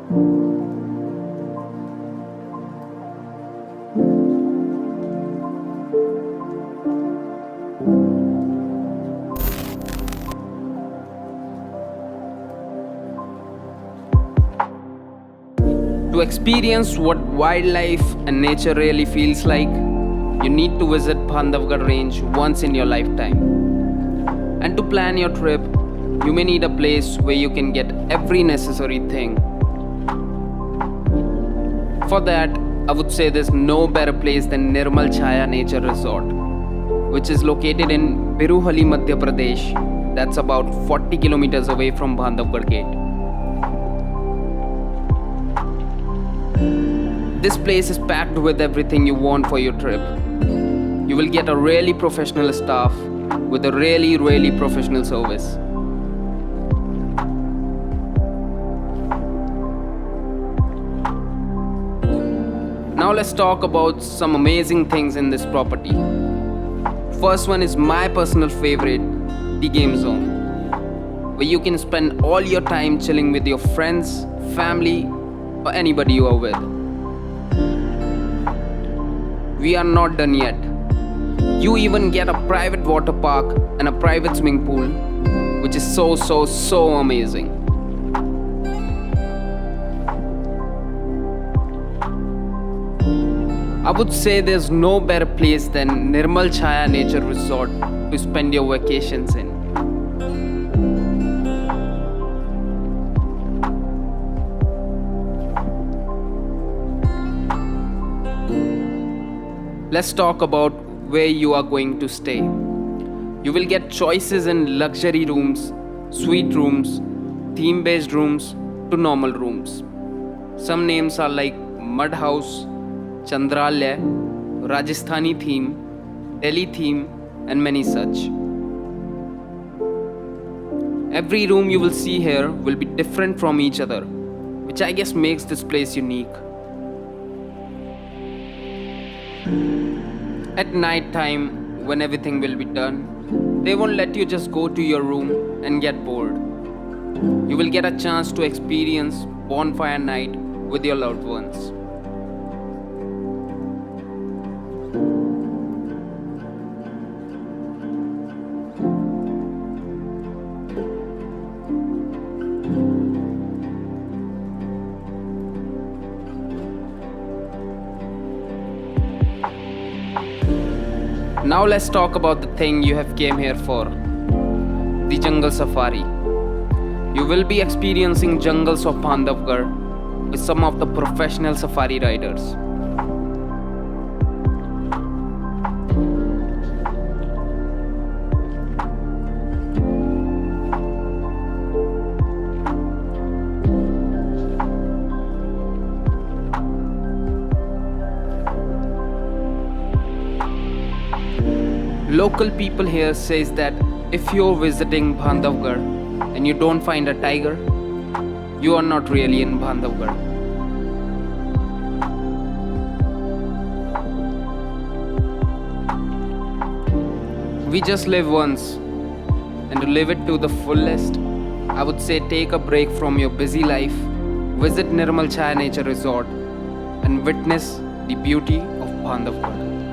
To experience what wildlife and nature really feels like, you need to visit Bandhavgarh range once in your lifetime. And to plan your trip, you may need a place where you can get every necessary thing. For that, I would say there's no better place than Nirmal Chhaya Nature Resort, which is located in Biruhali, Madhya Pradesh. That's about 40 kilometers away from Bandhavgarh gate. This place is packed with everything you want for your trip. You will get a really professional staff with a really professional service. Now let's talk about some amazing things in this property. First one is my personal favorite, the game zone, where you can spend all your time chilling with your friends, family, or anybody you are with. We are not done yet. You even get a private water park and a private swimming pool, which is so amazing. I would say there's no better place than Nirmal Chhaya Nature Resort to spend your vacations in. Let's talk about where you are going to stay. You will get choices in luxury rooms, suite rooms, theme-based rooms to normal rooms. Some names are like Mud House, Chandralaya, Rajasthani theme, Delhi theme, and many such. Every room you will see here will be different from each other, which I guess makes this place unique. At night time, when everything will be done, they won't let you just go to your room and get bored. You will get a chance to experience bonfire night with your loved ones. Now let's talk about the thing you have came here for, the jungle safari. You will be experiencing jungles of Bandhavgarh with some of the professional safari riders. Local people here says that if you're visiting Bandhavgarh and you don't find a tiger, you are not really in Bandhavgarh. We just live once, and to live it to the fullest, I would say take a break from your busy life, visit Nirmal Chhaya Nature Resort, and witness the beauty of Bandhavgarh.